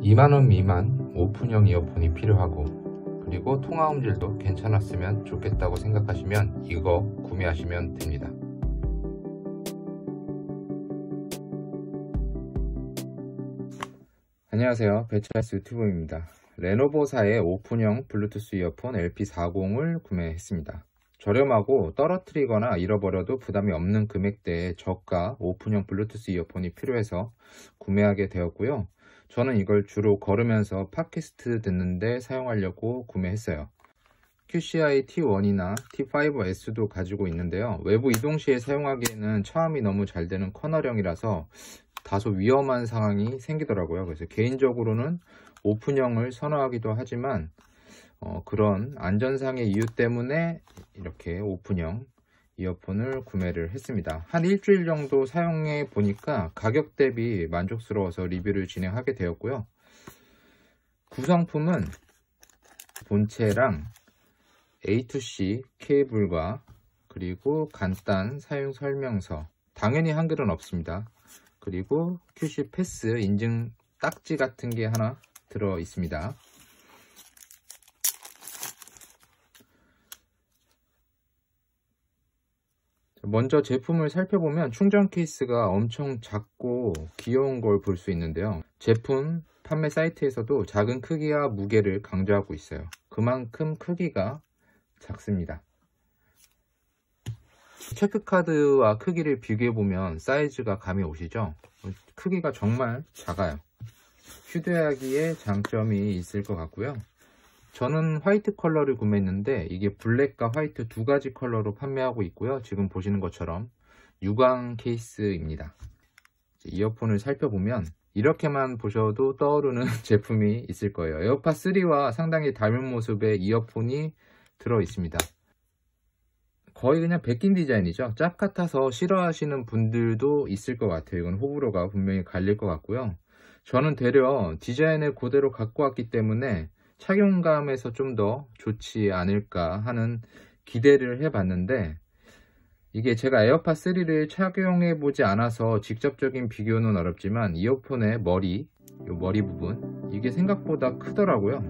2만원 미만 오픈형 이어폰이 필요하고, 그리고 통화음질도 괜찮았으면 좋겠다고 생각하시면 이거 구매하시면 됩니다. 안녕하세요, 배철스 유튜브입니다. 레노버사의 오픈형 블루투스 이어폰 LP40을 구매했습니다. 저렴하고 떨어뜨리거나 잃어버려도 부담이 없는 금액대의 저가 오픈형 블루투스 이어폰이 필요해서 구매하게 되었고요. 저는 이걸 주로 걸으면서 팟캐스트 듣는데 사용하려고 구매했어요. QCI T1이나 T5S도 가지고 있는데요. 외부 이동 시에 사용하기에는 차음이 너무 잘 되는 커널형이라서 다소 위험한 상황이 생기더라고요. 그래서 개인적으로는 오픈형을 선호하기도 하지만 그런 안전상의 이유 때문에 이렇게 오픈형 이어폰을 구매를 했습니다. 한 일주일 정도 사용해 보니까 가격 대비 만족스러워서 리뷰를 진행하게 되었고요. 구성품은 본체랑 A2C 케이블과 그리고 간단 사용 설명서, 당연히 한글은 없습니다. 그리고 QC 패스 인증 딱지 같은 게 하나 들어 있습니다. 먼저 제품을 살펴보면 충전 케이스가 엄청 작고 귀여운 걸 볼 수 있는데요. 제품 판매 사이트에서도 작은 크기와 무게를 강조하고 있어요. 그만큼 크기가 작습니다. 체크카드와 크기를 비교해보면 사이즈가 감이 오시죠? 크기가 정말 작아요. 휴대하기에 장점이 있을 것 같고요. 저는 화이트 컬러를 구매했는데 이게 블랙과 화이트 두 가지 컬러로 판매하고 있고요. 지금 보시는 것처럼 유광 케이스입니다. 이어폰을 살펴보면 이렇게만 보셔도 떠오르는 제품이 있을 거예요. 에어팟 3와 상당히 닮은 모습의 이어폰이 들어 있습니다. 거의 그냥 베낀 디자인이죠. 짭 같아서 싫어하시는 분들도 있을 것 같아요. 이건 호불호가 분명히 갈릴 것 같고요. 저는 되려 디자인을 그대로 갖고 왔기 때문에 착용감에서 좀 더 좋지 않을까 하는 기대를 해봤는데, 이게 제가 에어팟 3를 착용해 보지 않아서 직접적인 비교는 어렵지만 이어폰의 머리 부분, 이게 생각보다 크더라고요.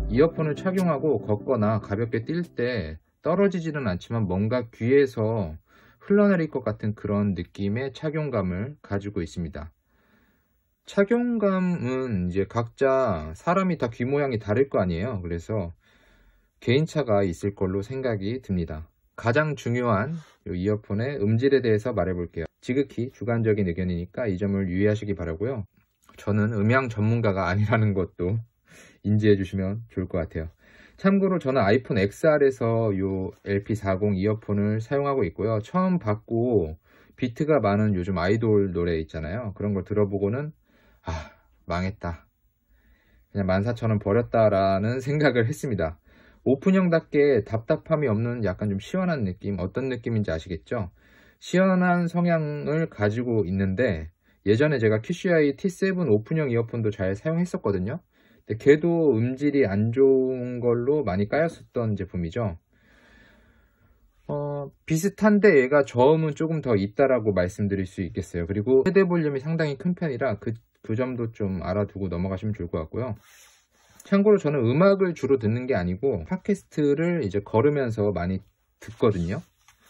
이어폰을 착용하고 걷거나 가볍게 뛸 때 떨어지지는 않지만 뭔가 귀에서 흘러내릴 것 같은 그런 느낌의 착용감을 가지고 있습니다. 착용감은 이제 각자 사람이 다 귀 모양이 다를 거 아니에요. 그래서 개인차가 있을 걸로 생각이 듭니다. 가장 중요한 이어폰의 음질에 대해서 말해볼게요. 지극히 주관적인 의견이니까 이 점을 유의하시기 바라고요. 저는 음향 전문가가 아니라는 것도 인지해 주시면 좋을 것 같아요. 참고로 저는 아이폰 XR에서 이 LP40 이어폰을 사용하고 있고요. 처음 받고 비트가 많은 요즘 아이돌 노래 있잖아요. 그런 걸 들어보고는 망했다, 그냥 14,000원 버렸다라는 생각을 했습니다. 오픈형답게 답답함이 없는 약간 좀 시원한 느낌, 어떤 느낌인지 아시겠죠? 시원한 성향을 가지고 있는데 예전에 제가 QCI T7 오픈형 이어폰도 잘 사용했었거든요. 근데 걔도 음질이 안 좋은 걸로 많이 까였었던 제품이죠. 비슷한데 얘가 저음은 조금 더 있다라고 말씀드릴 수 있겠어요. 그리고 최대 볼륨이 상당히 큰 편이라 그 점도 좀 알아두고 넘어가시면 좋을 것 같고요. 참고로 저는 음악을 주로 듣는 게 아니고 팟캐스트를 이제 걸으면서 많이 듣거든요.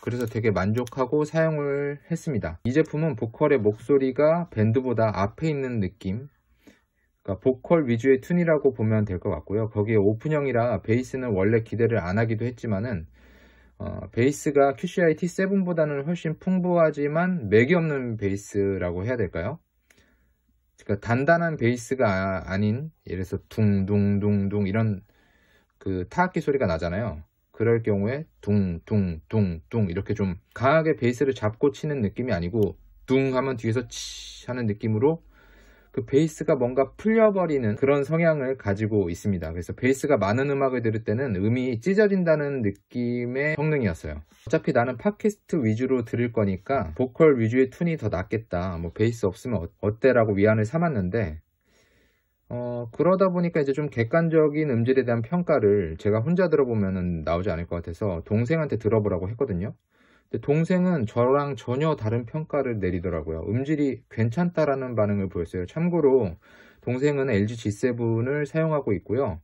그래서 되게 만족하고 사용을 했습니다. 이 제품은 보컬의 목소리가 밴드보다 앞에 있는 느낌, 그러니까 보컬 위주의 튠이라고 보면 될 것 같고요. 거기에 오픈형이라 베이스는 원래 기대를 안 하기도 했지만은 베이스가 QCI T7보다는 훨씬 풍부하지만 맥이 없는 베이스라고 해야 될까요? 그러니까 단단한 베이스가 아닌, 예를 들어서 둥둥둥둥 이런 그 타악기 소리가 나잖아요. 그럴 경우에 둥둥둥둥 이렇게 좀 강하게 베이스를 잡고 치는 느낌이 아니고 둥 하면 뒤에서 치 하는 느낌으로 그 베이스가 뭔가 풀려버리는 그런 성향을 가지고 있습니다. 그래서 베이스가 많은 음악을 들을 때는 음이 찢어진다는 느낌의 성능이었어요. 어차피 나는 팟캐스트 위주로 들을 거니까 보컬 위주의 튠이 더 낫겠다, 뭐 베이스 없으면 어때라고 위안을 삼았는데 그러다 보니까 이제 좀 객관적인 음질에 대한 평가를 제가 혼자 들어보면 나오지 않을 것 같아서 동생한테 들어보라고 했거든요. 근데 동생은 저랑 전혀 다른 평가를 내리더라고요. 음질이 괜찮다라는 반응을 보였어요. 참고로 동생은 LG G7을 사용하고 있고요.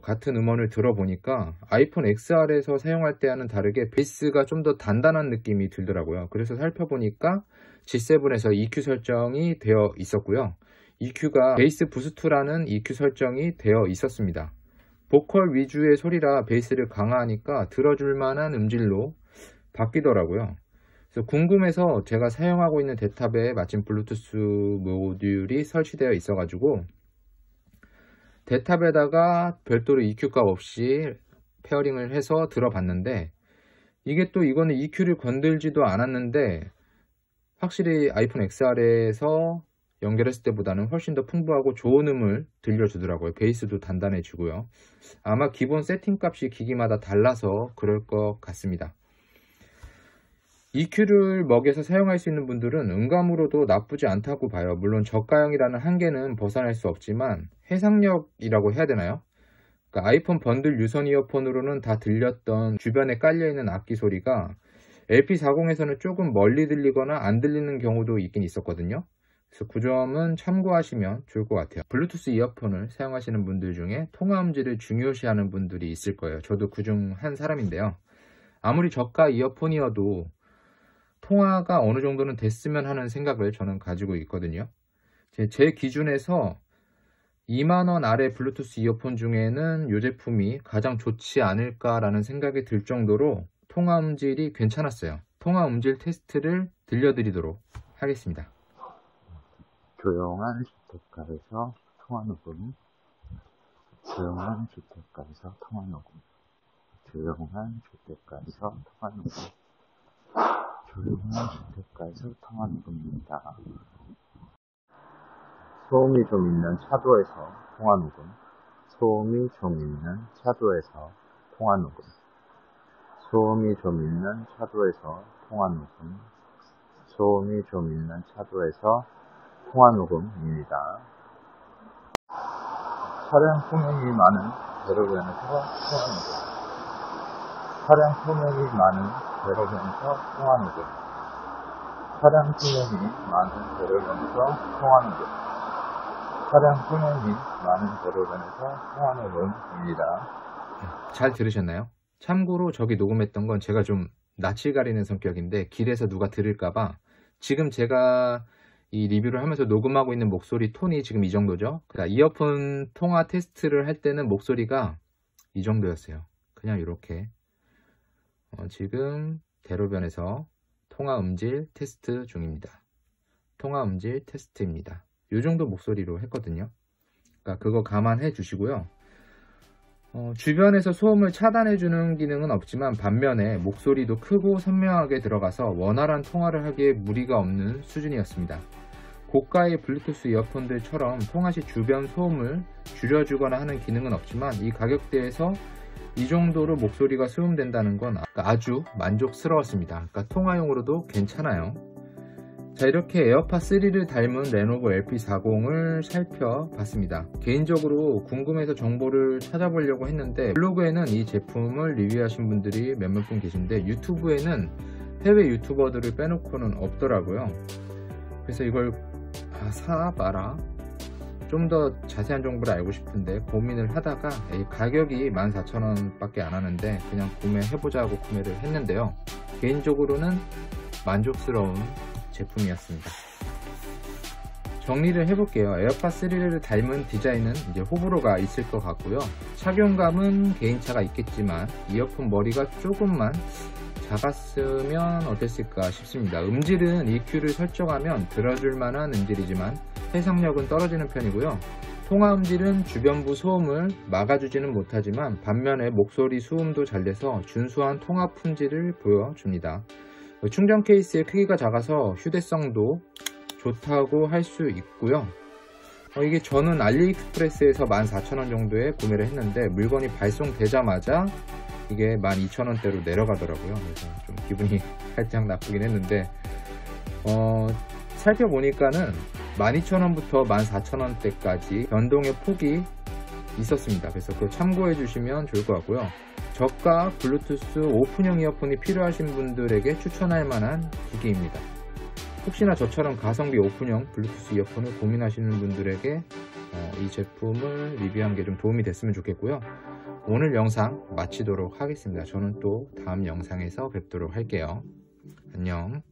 같은 음원을 들어보니까 아이폰 XR에서 사용할 때와는 다르게 베이스가 좀 더 단단한 느낌이 들더라고요. 그래서 살펴보니까 G7에서 EQ 설정이 되어 있었고요. EQ가 베이스 부스트라는 EQ 설정이 되어 있었습니다. 보컬 위주의 소리라 베이스를 강화하니까 들어줄 만한 음질로 바뀌더라고요. 그래서 궁금해서 제가 사용하고 있는 대탑에 마침 블루투스 모듈이 설치되어 있어 가지고 대탑에다가 별도로 EQ 값 없이 페어링을 해서 들어봤는데, 이게 또 이거는 EQ를 건들지도 않았는데 확실히 아이폰 XR에서 연결했을 때보다는 훨씬 더 풍부하고 좋은 음을 들려주더라고요. 베이스도 단단해지고요. 아마 기본 세팅 값이 기기마다 달라서 그럴 것 같습니다. EQ를 먹여서 사용할 수 있는 분들은 음감으로도 나쁘지 않다고 봐요. 물론 저가형이라는 한계는 벗어날 수 없지만 해상력이라고 해야 되나요? 그러니까 아이폰 번들 유선 이어폰으로는 다 들렸던 주변에 깔려있는 악기 소리가 LP40에서는 조금 멀리 들리거나 안 들리는 경우도 있긴 있었거든요. 그래서 그 점은 참고하시면 좋을 것 같아요. 블루투스 이어폰을 사용하시는 분들 중에 통화 음질을 중요시하는 분들이 있을 거예요. 저도 그중 한 사람인데요. 아무리 저가 이어폰이어도 통화가 어느 정도는 됐으면 하는 생각을 저는 가지고 있거든요. 제 기준에서 2만원 아래 블루투스 이어폰 중에는 이 제품이 가장 좋지 않을까라는 생각이 들 정도로 통화 음질이 괜찮았어요. 통화 음질 테스트를 들려드리도록 하겠습니다. 조용한 주택가에서 통화 녹음. 조용한 주택가에서 통화 녹음. 조용한 주택가에서 통화 녹음. 조용한 주택가에서 통화 녹음입니다. 소음이 좀 있는 차도에서 통화 녹음. 소음이 좀 있는 차도에서 통화 녹음. 소음이 좀 있는 차도에서 통화 녹음. 소음이 좀 있는 차도에서 통화 녹음입니다. 차량 통행이 많은 대로변에서 통화 녹음. 차량 통행이 많은 대로변에서 통화 녹음. 차량 통행이 많은 대로변에서 통화 녹음. 차량 통행이 많은 대로변에서 통화 녹음입니다. 잘 들으셨나요? 참고로 저기 녹음했던 건 제가 좀 낯을 가리는 성격인데 길에서 누가 들을까봐 지금 제가 이 리뷰를 하면서 녹음하고 있는 목소리 톤이 지금 이 정도죠. 그러니까 이어폰 통화 테스트를 할 때는 목소리가 이 정도였어요. 그냥 이렇게 지금 대로변에서 통화 음질 테스트 중입니다. 통화 음질 테스트입니다. 이 정도 목소리로 했거든요. 그러니까 그거 감안해 주시고요. 주변에서 소음을 차단해주는 기능은 없지만 반면에 목소리도 크고 선명하게 들어가서 원활한 통화를 하기에 무리가 없는 수준이었습니다. 고가의 블루투스 이어폰들처럼 통화 시 주변 소음을 줄여주거나 하는 기능은 없지만 이 가격대에서 이 정도로 목소리가 소음된다는 건 아주 만족스러웠습니다. 그러니까 통화용으로도 괜찮아요. 자, 이렇게 에어팟 3를 닮은 레노버 LP40을 살펴봤습니다. 개인적으로 궁금해서 정보를 찾아보려고 했는데 블로그에는 이 제품을 리뷰하신 분들이 몇몇 분 계신데 유튜브에는 해외 유튜버들을 빼놓고는 없더라고요. 그래서 이걸 사봐라, 좀 더 자세한 정보를 알고 싶은데 고민을 하다가 가격이 14,000원 밖에 안 하는데 그냥 구매해보자고 구매를 했는데요. 개인적으로는 만족스러운 제품이었습니다. 정리를 해볼게요. 에어팟 3를 닮은 디자인은 이제 호불호가 있을 것 같고요. 착용감은 개인차가 있겠지만 이어폰 머리가 조금만 작았으면 어땠을까 싶습니다. 음질은 EQ를 설정하면 들어줄 만한 음질이지만 해상력은 떨어지는 편이고요. 통화 음질은 주변부 소음을 막아주지는 못하지만 반면에 목소리 소음도 잘 돼서 준수한 통화 품질을 보여줍니다. 충전 케이스의 크기가 작아서 휴대성도 좋다고 할 수 있고요. 이게 저는 알리익스프레스에서 14,000원 정도에 구매를 했는데 물건이 발송되자마자 이게 12,000원대로 내려가더라고요. 그래서 좀 기분이 살짝 나쁘긴 했는데 살펴보니까는 12,000원부터 14,000원대까지 변동의 폭이 있었습니다. 그래서 그거 참고해 주시면 좋을 것 같고요. 저가 블루투스 오픈형 이어폰이 필요하신 분들에게 추천할 만한 기기입니다. 혹시나 저처럼 가성비 오픈형 블루투스 이어폰을 고민하시는 분들에게 이 제품을 리뷰한 게 좀 도움이 됐으면 좋겠고요. 오늘 영상 마치도록 하겠습니다. 저는 또 다음 영상에서 뵙도록 할게요. 안녕.